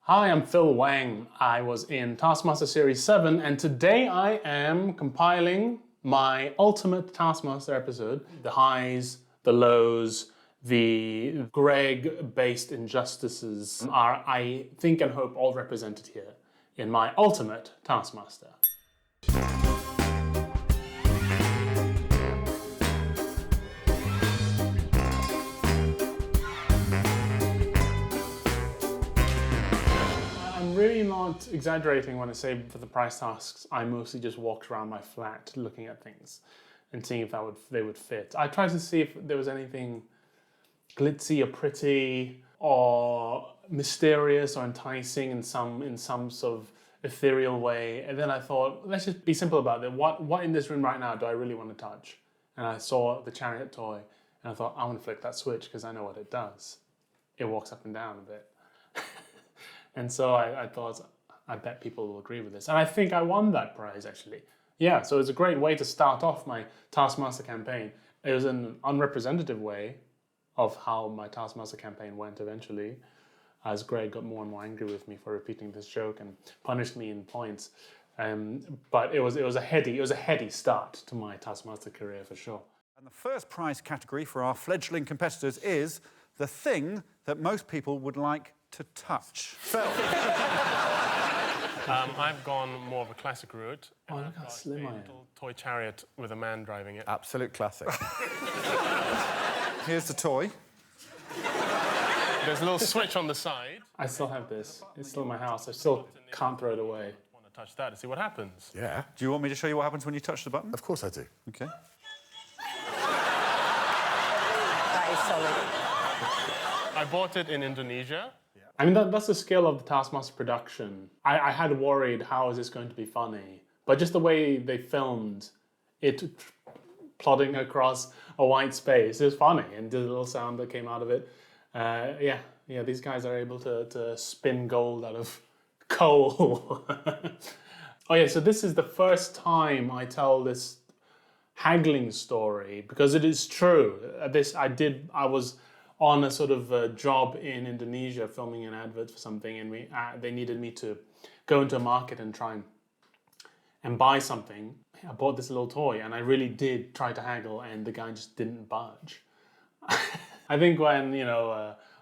Hi, I'm Phil Wang. I was in Taskmaster Series 7, and today I am compiling my ultimate Taskmaster episode. The highs, the lows, the Greg-based injustices are, I think and hope, all represented here in my ultimate Taskmaster. I'm really not exaggerating when I say for the prize tasks, I mostly just walked around my flat looking at things and seeing if they would fit. I tried to see if there was anything glitzy or pretty or mysterious or enticing in some sort of ethereal way. And then I thought, let's just be simple about it. What in this room right now do I really want to touch? And I saw the chariot toy and I thought, I want to flick that switch because I know what it does. It walks up and down a bit. And so I thought, I bet people will agree with this. And I think I won that prize, actually. Yeah, so it's a great way to start off my Taskmaster campaign. It was an unrepresentative way of how my Taskmaster campaign went eventually, as Greg got more and more angry with me for repeating this joke and punished me in points. But it was a heady start to my Taskmaster career for sure. And the first prize category for our fledgling competitors is the thing that most people would like to touch. Phil. I've gone more of a classic route. Oh, look how slim I am. Little toy chariot with a man driving it. Absolute classic. Here's the toy. There's a little switch on the side. I still have this. It's still in my house. I still can't throw it away. I want to touch that to see what happens. Yeah. Do you want me to show you what happens when you touch the button? Of course I do. Okay. That is solid. I bought it in Indonesia. I mean, that's the scale of the Taskmaster production. I had worried, how is this going to be funny? But just the way they filmed it plodding across a white space, it was funny. And the little sound that came out of it. Yeah, these guys are able to spin gold out of coal. Oh yeah, so this is the first time I tell this haggling story, because it is true. I was on a sort of a job in Indonesia filming an advert for something, and they needed me to go into a market and try and buy something. I bought this little toy and I really did try to haggle, and the guy just didn't budge. I think when,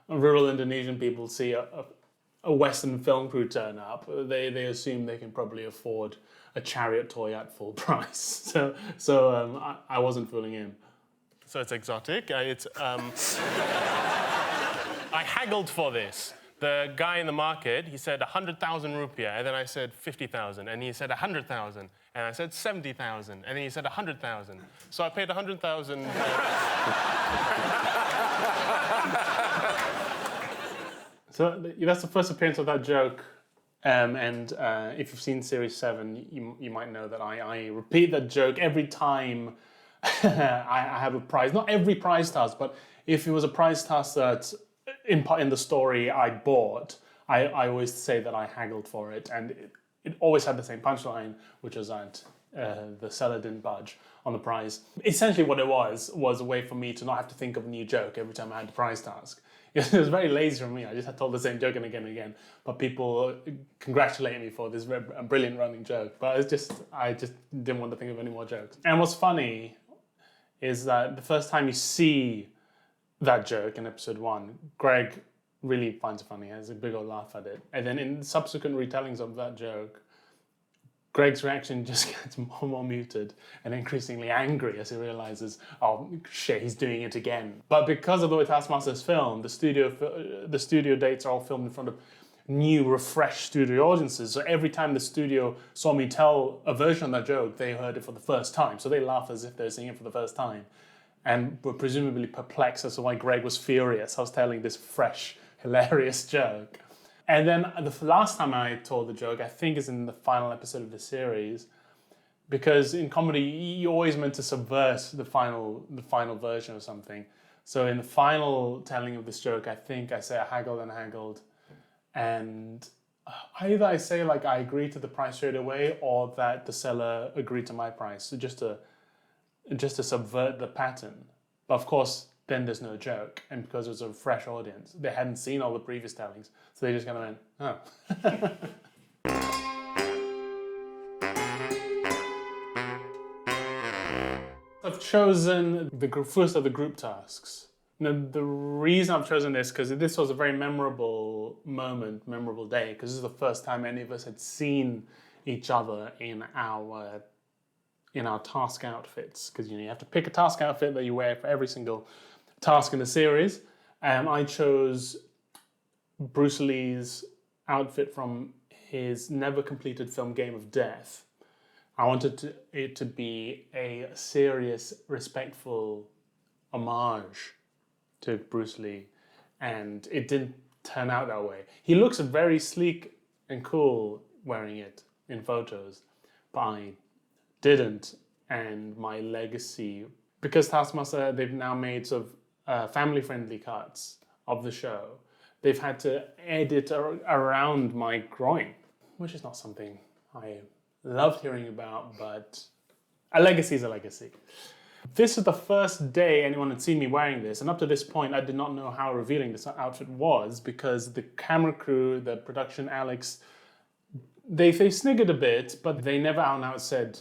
rural Indonesian people see a Western film crew turn up, they assume they can probably afford a chariot toy at full price. So I wasn't fooling him. So it's exotic. I haggled for this. The guy in the market, he said 100,000 rupiah, and then I said 50,000, and he said 100,000, and I said 70,000, and then he said 100,000. So I paid 100,000. So that's the first appearance of that joke. And if you've seen Series 7, you might know that I repeat that joke every time I have a prize. Not every prize task, but if it was a prize task that in the story I bought, I always say that I haggled for it, and it always had the same punchline, which was that the seller didn't budge on the prize. Essentially what it was a way for me to not have to think of a new joke every time I had the prize task. It was very lazy from me. I just had told the same joke and again, but people congratulate me for this brilliant running joke. But I just didn't want to think of any more jokes. And what's funny is that the first time you see that joke in episode 1, Greg really finds it funny. He has a big old laugh at it. And then in subsequent retellings of that joke, Greg's reaction just gets more and more muted and increasingly angry as he realizes, oh shit, he's doing it again. But because of the way Taskmaster's filmed, the studio dates are all filmed in front of new, refreshed studio audiences. So every time the studio saw me tell a version of that joke, they heard it for the first time. So they laugh as if they're seeing it for the first time, and were presumably perplexed as to why Greg was furious. I was telling this fresh, hilarious joke. And then the last time I told the joke, I think is in the final episode of the series, because in comedy, you're always meant to subvert the final version of something. So in the final telling of this joke, I think I say I haggled and haggled, and either I say like I agreed to the price straight away, or that the seller agreed to my price, so just to subvert the pattern. But of course, then there's no joke. And because it was a fresh audience, they hadn't seen all the previous tellings, so they just kind of went, oh. I've chosen the first of the group tasks. Now, the reason I've chosen this because this was a very memorable moment, memorable day, because this is the first time any of us had seen each other in our task outfits. Because you have to pick a task outfit that you wear for every single task in the series. I chose Bruce Lee's outfit from his never completed film Game of Death. I wanted it to be a serious, respectful homage to Bruce Lee, and it didn't turn out that way. He looks very sleek and cool wearing it in photos, but I didn't, and my legacy, because Taskmaster, they've now made sort of family-friendly cuts of the show, they've had to edit around my groin, which is not something I loved hearing about, but a legacy is a legacy. This is the first day anyone had seen me wearing this, and up to this point, I did not know how revealing this outfit was because the camera crew, the production, Alex, they sniggered a bit, but they never out and out said,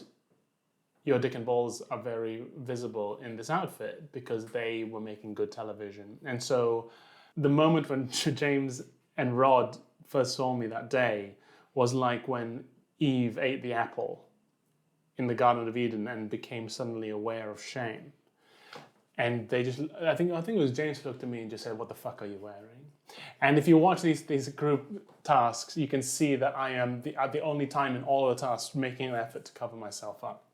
your dick and balls are very visible in this outfit, because they were making good television. And so the moment when James and Rod first saw me that day was like when Eve ate the apple in the Garden of Eden and became suddenly aware of shame. And they just, I think it was James who looked at me and just said, what the fuck are you wearing? And if you watch these group tasks, you can see that I am at the only time in all the tasks making an effort to cover myself up.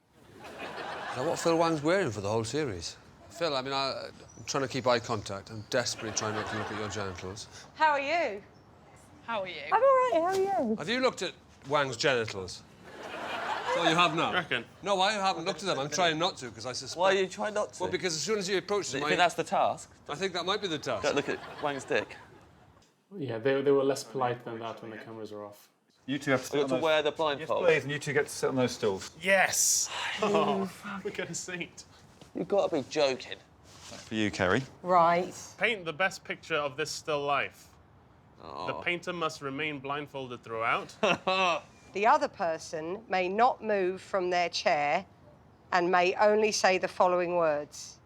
Is that what Phil Wang's wearing for the whole series? Phil, I mean, I'm trying to keep eye contact. I'm desperately trying not to look at your genitals. How are you? How are you? I'm all right, how are you? Have you looked at Wang's genitals? Oh, you have not? I reckon. No, I haven't looked at them. I'm trying not to, because I suspect... Why are you trying not to? Well, because as soon as you approach them, You think that's the task? I think that might be the task. Don't look at Wang's dick. Yeah, they were less polite than that when the cameras were off. You two have to sit We've on got to those... wear the Yes, blindfold. please, and you two get to sit on those stools. Yes! Oh, we get a seat. You've got to be joking. For you, Kerry. Right. Paint the best picture of this still life. Oh. The painter must remain blindfolded throughout. The other person may not move from their chair and may only say the following words.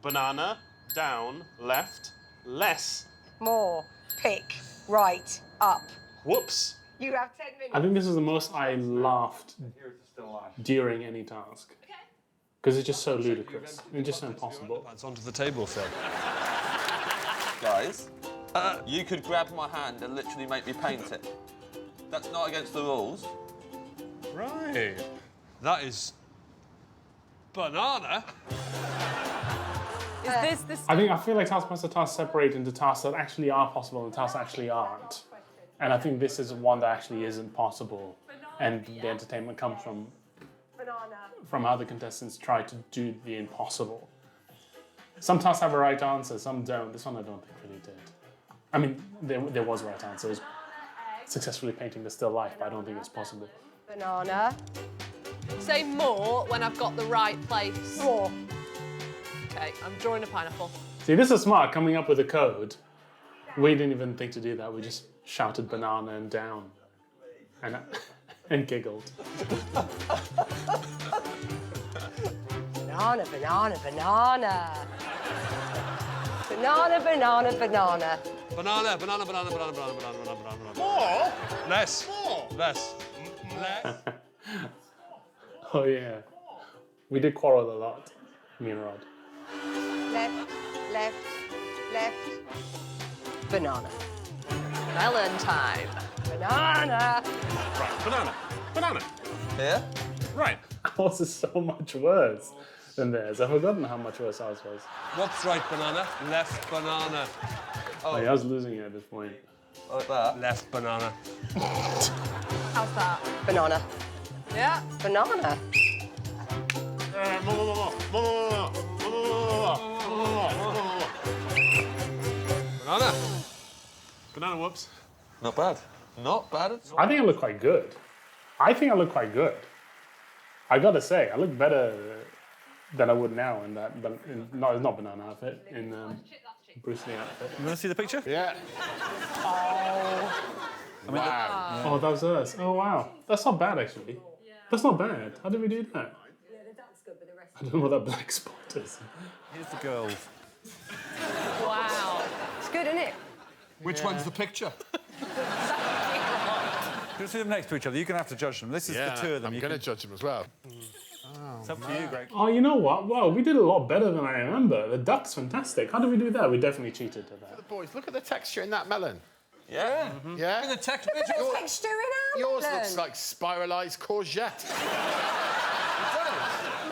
Banana, down, left, less. More, pick, right, up. Whoops. You have 10 minutes. I think this is the most I laughed during any task. Because it's just so ludicrous. It's just so impossible. That's onto the table, Phil. Guys, you could grab my hand and literally make me paint it. That's not against the rules. Right. That is... banana? Is this I feel like Taskmaster tasks separate into tasks that actually are possible and tasks that actually aren't. And I think this is one that actually isn't possible. And the entertainment comes from how the contestants try to do the impossible. Some tasks have a right answer, some don't. This one I don't think really did. I mean, there was a right answer. It was successfully painting the still life, but I don't think it's possible. Banana. say more when I've got the right place? More. Okay, I'm drawing a pineapple. See, this is smart, coming up with a code. We didn't even think to do that. We just shouted banana and down. And giggled. Banana, banana, banana. Banana, banana, banana. Banana, banana, banana, banana, banana, banana, banana, banana. More? Less. More? Less. Less. Oh yeah. We did quarrel a lot, me and Rod. Left, left, left. Banana. Melon time. Banana. Right, banana. Banana. Here? Right. Ours is so much worse than theirs. I've forgotten how much worse ours was. What's right banana? Left banana. Oh. I was losing it at this point. Like that? Left banana. How's that? Banana. Yeah. Banana. Banana. Banana whoops. Not bad. Not bad at all. I think I look quite good. I gotta say, I look better than I would now in that. But no, it's not banana outfit. In Bruce Lee outfit. You want to see the picture? Yeah. Wow. Oh, that was us. Oh wow, that's not bad actually. That's not bad. How did we do that? Yeah, that's good, but the rest. I don't know what that black spot is. Here's the girls. Wow. It's good, isn't it? Which one's the picture? You'll see them next to each other. You're going to have to judge them. This is the two of them. I'm going to judge them as well. It's up to you, Greg. Oh, you know what? Wow, we did a lot better than I remember. The duck's fantastic. How did we do that? We definitely cheated at that. The boys, look at the texture in that melon. Yeah. Yeah? The texture. Texture in our Yours melon. looks like spiralised courgette.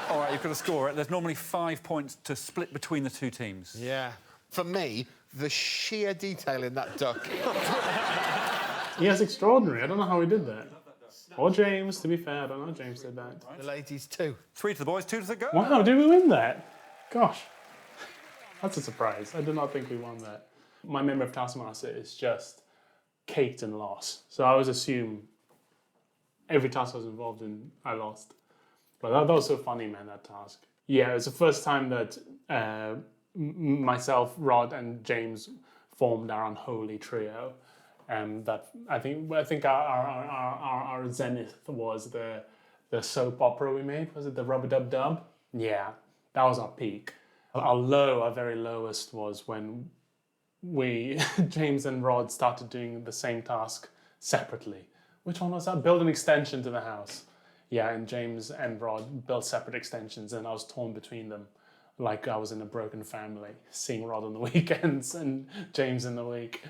All right, you've got to score it. There's normally 5 points to split between the two teams. Yeah. For me, the sheer detail in that duck. Yeah, it's extraordinary. I don't know how we did that. Or James, to be fair. I don't know how James did that. The ladies too. 3 to the boys, 2 to the girls. Wow, did we win that? Gosh. That's a surprise. I did not think we won that. My memory of Taskmaster is just caked in loss. So I always assume every task I was involved in, I lost. But that was so funny, man, that task. Yeah, it was the first time that myself, Rod, and James formed our unholy trio. That I think our zenith was the soap opera we made. Was it the Rub-a-Dub-Dub? Yeah, that was our peak. Our very lowest was when James and Rod started doing the same task separately. Which one was that? Build an extension to the house. Yeah, and James and Rod built separate extensions, and I was torn between them, like I was in a broken family, seeing Rod on the weekends and James in the week.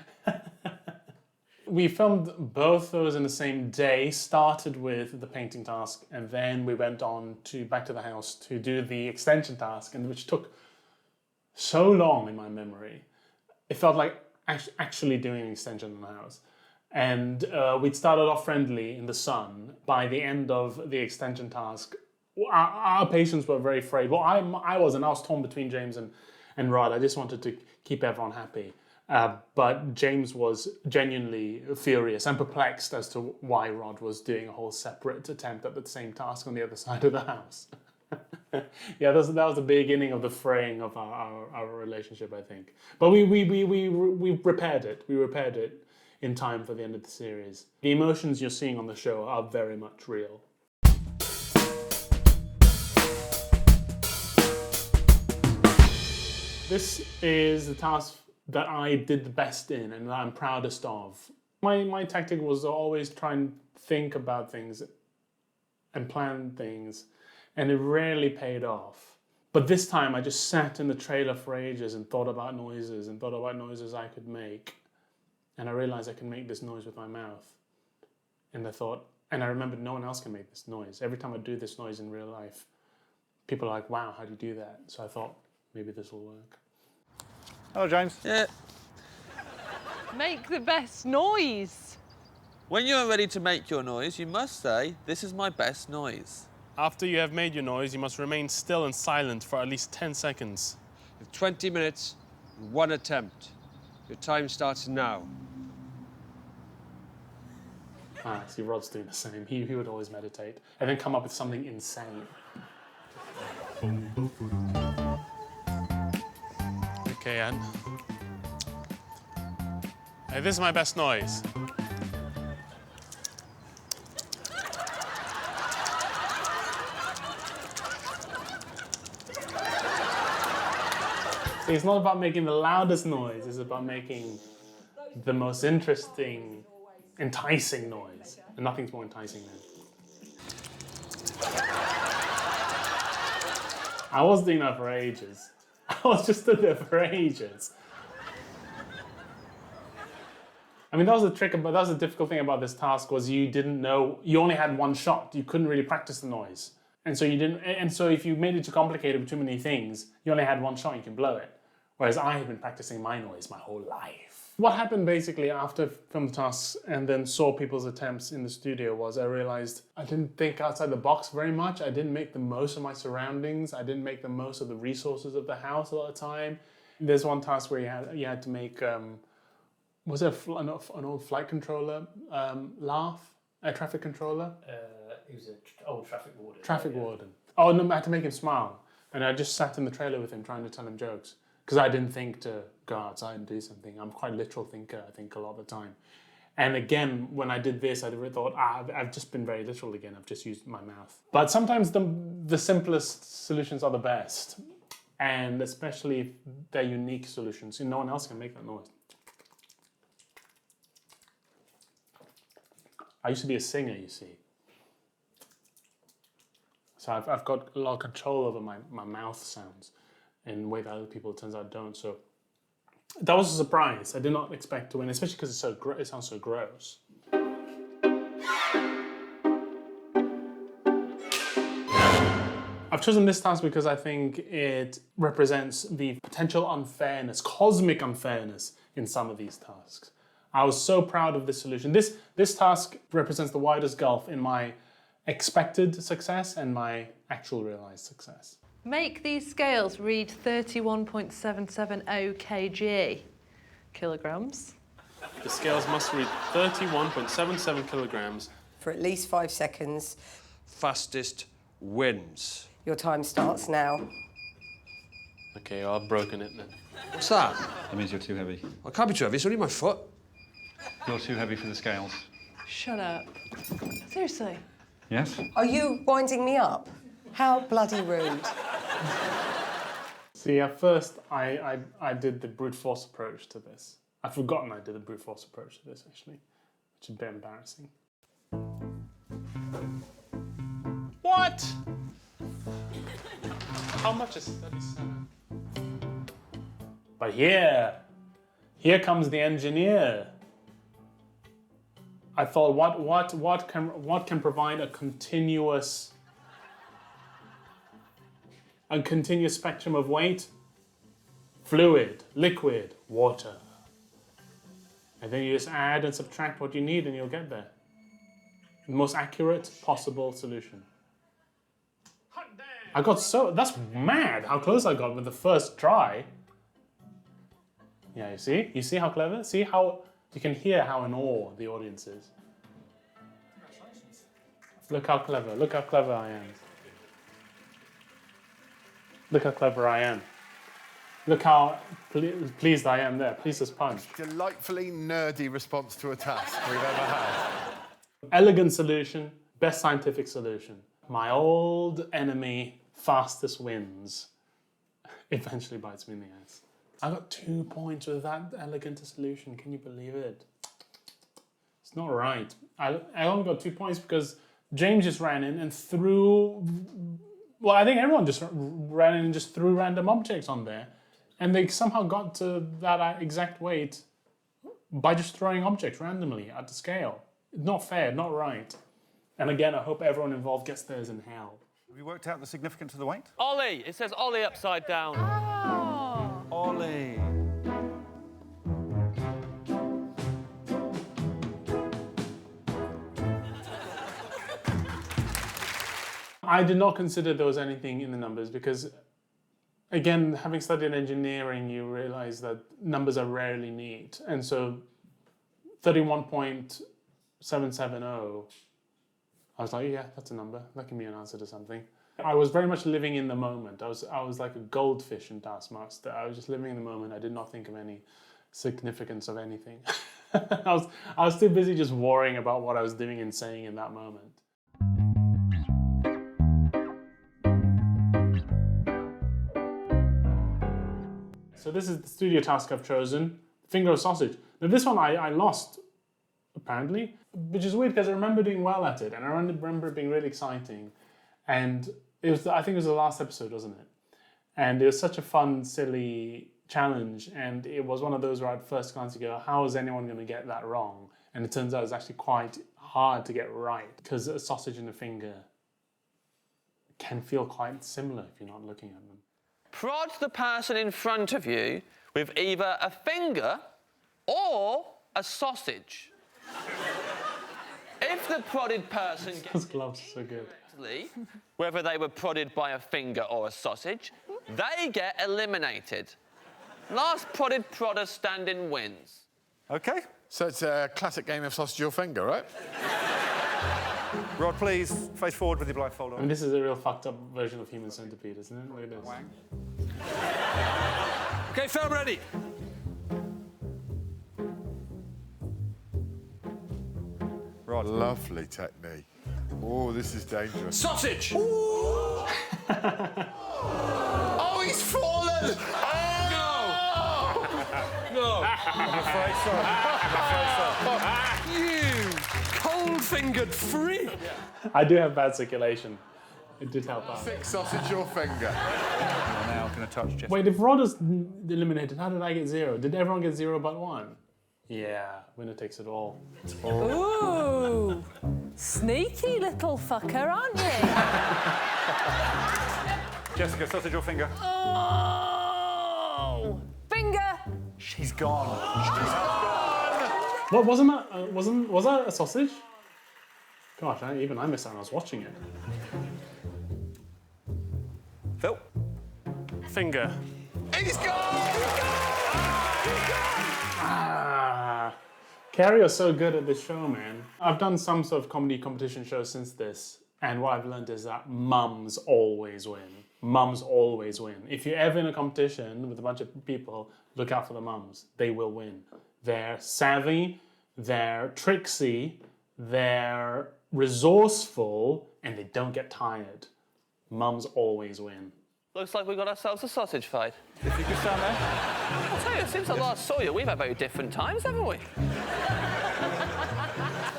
We filmed both those in the same day, started with the painting task, and then we went on back to the house to do the extension task, and which took so long in my memory. It felt like actually doing an extension in the house. And we'd started off friendly in the sun. By the end of the extension task, our patients were very afraid. Well, I was torn between James and Rod. I just wanted to keep everyone happy. But James was genuinely furious and perplexed as to why Rod was doing a whole separate attempt at the same task on the other side of the house. Yeah, that was the beginning of the fraying of our relationship, I think. But we repaired it. We repaired it in time for the end of the series. The emotions you're seeing on the show are very much real. This is the task that I did the best in and that I'm proudest of. My tactic was to always try and think about things and plan things, and it rarely paid off. But this time I just sat in the trailer for ages and thought about noises I could make. And I realized I can make this noise with my mouth. And I remembered no one else can make this noise. Every time I do this noise in real life, people are like, wow, how do you do that? So I thought, maybe this will work. Hello, James. Yeah. Make the best noise. When you are ready to make your noise, you must say, "This is my best noise." After you have made your noise, you must remain still and silent for at least 10 seconds. You have 20 minutes and 1 attempt. Your time starts now. See, Rod's doing the same. He would always meditate and then come up with something insane. Okay, Anne. Hey, this is my best noise. See, it's not about making the loudest noise, it's about making the most interesting, enticing noise. And nothing's more enticing than. I was doing that for ages. I was just doing it for ages. I mean, that was the trick, but that was the difficult thing about this task was you didn't know, you only had one shot. You couldn't really practice the noise. And so if you made it too complicated with too many things, you only had one shot, you can blow it. Whereas I had been practicing my noise my whole life. What happened basically after filmed the tasks and then saw people's attempts in the studio was I realized I didn't think outside the box very much. I didn't make the most of my surroundings. I didn't make the most of the resources of the house a lot of the time. There's one task where you had to make, was it an old flight controller laugh? A traffic controller? He was an old traffic warden. Traffic warden. Oh, no, I had to make him smile. And I just sat in the trailer with him trying to tell him jokes because I didn't think to go outside and do something. I'm quite a literal thinker, I think, a lot of the time. And again, when I did this, I thought, I've just been very literal again. I've just used my mouth. But sometimes the simplest solutions are the best. And especially if they're unique solutions. No one else can make that noise. I used to be a singer, you see. So I've got a lot of control over my mouth sounds in a way that other people, it turns out, don't. So that was a surprise. I did not expect to win, especially because it sounds so gross. I've chosen this task because I think it represents the potential unfairness, cosmic unfairness in some of these tasks. I was so proud of this solution. This task represents the widest gulf in my expected success and my actual realized success. Make these scales read 31.770 kg. Kilograms. The scales must read 31.77 kilograms. For at least 5 seconds. Fastest wins. Your time starts now. Okay, I've broken it then. What's that? That means you're too heavy. I can't be too heavy, it's only my foot. You're too heavy for the scales. Shut up. Seriously? Yes? Are you winding me up? How bloody rude. See, at first, I did the brute force approach to this. I'd forgotten I did the brute force approach to this, actually, which is a bit embarrassing. What? How much is 37? But here comes the engineer. I thought, what can provide a continuous spectrum of weight? Fluid, liquid, water. And then you just add and subtract what you need and you'll get there. The most accurate possible solution. That's mad how close I got with the first try. Yeah, you see how clever? See how, you can hear how in awe the audience is. Look how clever I am. Look how clever I am. Look how pleased I am there. Pleased as punch. Delightfully nerdy response to a task we've ever had. Elegant solution, best scientific solution. My old enemy, fastest wins, eventually bites me in the ass. I got 2 points with that elegant solution. Can you believe it? It's not right. I only got 2 points because James just ran in and threw... Well, I think everyone just ran in and just threw random objects on there. And they somehow got to that exact weight by just throwing objects randomly at the scale. Not fair, not right. And again, I hope everyone involved gets theirs in hell. Have you worked out the significance of the weight? Ollie! It says Ollie upside down. Oh. Ollie. I did not consider there was anything in the numbers because, again, having studied engineering, you realize that numbers are rarely neat. And so 31.770, I was like, yeah, that's a number. That can be an answer to something. I was very much living in the moment. I was like a goldfish in Taskmaster. I was just living in the moment. I did not think of any significance of anything. I was too busy just worrying about what I was doing and saying in that moment. So this is the studio task I've chosen, finger of sausage. Now this one I lost, apparently, which is weird because I remember doing well at it and I remember it being really exciting. And I think it was the last episode, wasn't it? And it was such a fun, silly challenge. And it was one of those where at first glance you go, how is anyone going to get that wrong? And it turns out it's actually quite hard to get right because a sausage and a finger can feel quite similar if you're not looking at them. Prod the person in front of you with either a finger or a sausage. If the prodded person Those gloves are so good. Whether they were prodded by a finger or a sausage, they get eliminated. Last prodded prodder standing wins. OK. So it's a classic game of sausage or finger, right? Rod, please, face forward with your blindfold I on. mean, this is a real fucked up version of Human Centipede, isn't it? Look at this. Wang. OK, film ready. Rod. Lovely technique. Oh, this is dangerous. Sausage! Oh, he's fallen! No! I'm afraid so. You cold-fingered freak! I do have bad circulation. It did help out. Thick sausage your finger. You're now going to touch Jessica. Wait, if Rod is eliminated, how did I get 0? Did everyone get 0 but 1? Yeah, winner takes it all. Ooh, sneaky little fucker, aren't you? Jessica, sausage or finger? Oh, finger. She's gone. What wasn't that? Was that a sausage? Gosh, even I missed out when I was watching it. Phil? Finger. He's gone! Carrie are so good at this show, man. I've done some sort of comedy competition shows since this, and what I've learned is that mums always win. Mums always win. If you're ever in a competition with a bunch of people, look out for the mums. They will win. They're savvy, they're tricksy, they're resourceful, and they don't get tired. Mums always win. Looks like we got ourselves a sausage fight. If you could stand there. I'll tell you, since I last saw you, we've had very different times, haven't we?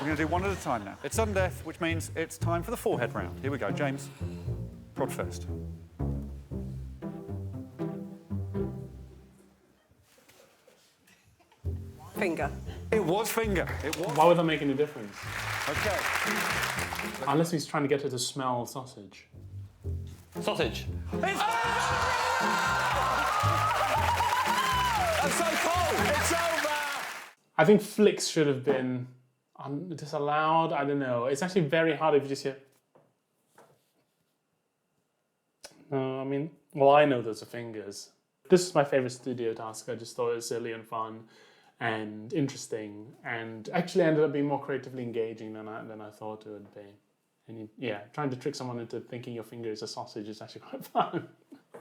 We're going to do one at a time now. It's sudden death, which means it's time for the forehead round. Here we go. James, Rod first. Finger. It was finger. It was. Why would that make any difference? OK. Unless he's trying to get her to smell sausage. Sausage. That's so cold! It's over! I think flicks should have been disallowed. I don't know. It's actually very hard if you just hear. No, I mean, well, I know those are fingers. This is my favorite studio task. I just thought it was silly and fun and interesting, and actually ended up being more creatively engaging than I thought it would be. And trying to trick someone into thinking your finger is a sausage is actually quite fun.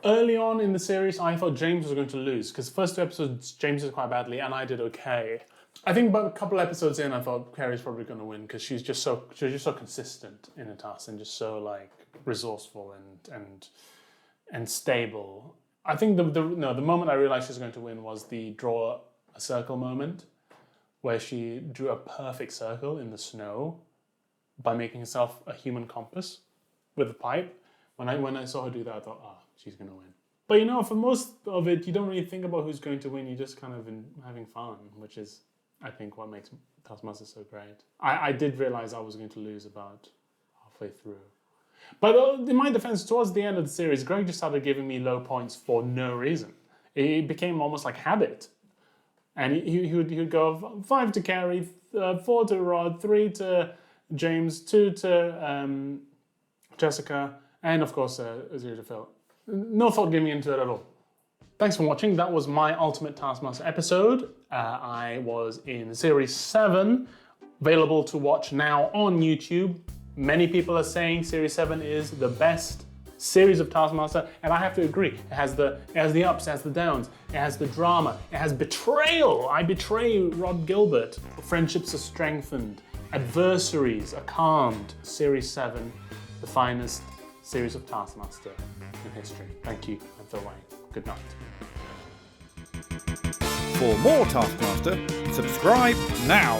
Early on in the series, I thought James was going to lose, because the first 2 episodes, James did quite badly, and I did okay. I think about a couple episodes in, I thought Carrie's probably going to win, because she was just so consistent in her task and just so resourceful and stable. I think the moment I realized she was going to win was the draw a circle moment, where she drew a perfect circle in the snow by making herself a human compass with a pipe. When I saw her do that, I thought, she's going to win. But for most of it, you don't really think about who's going to win. You're just kind of having fun, which is, I think, what makes Taskmaster so great. I did realize I was going to lose about halfway through. But in my defense, towards the end of the series, Greg just started giving me low points for no reason. It became almost like habit. And he would go 5 to Carrie, 4 to Rod, 3 to James, 2 to Jessica, and of course 0 to Phil. No thought getting into it at all. Thanks for watching. That was my Ultimate Taskmaster episode. I was in Series 7, available to watch now on YouTube. Many people are saying Series 7 is the best series of Taskmaster, and I have to agree. It has the ups, it has the downs, it has the drama, it has betrayal. I betray Rod Gilbert. Friendships are strengthened. Adversaries are calmed. Series 7, the finest series of Taskmaster in history. Thank you, I'm Phil Wang. Good night. For more Taskmaster, subscribe now.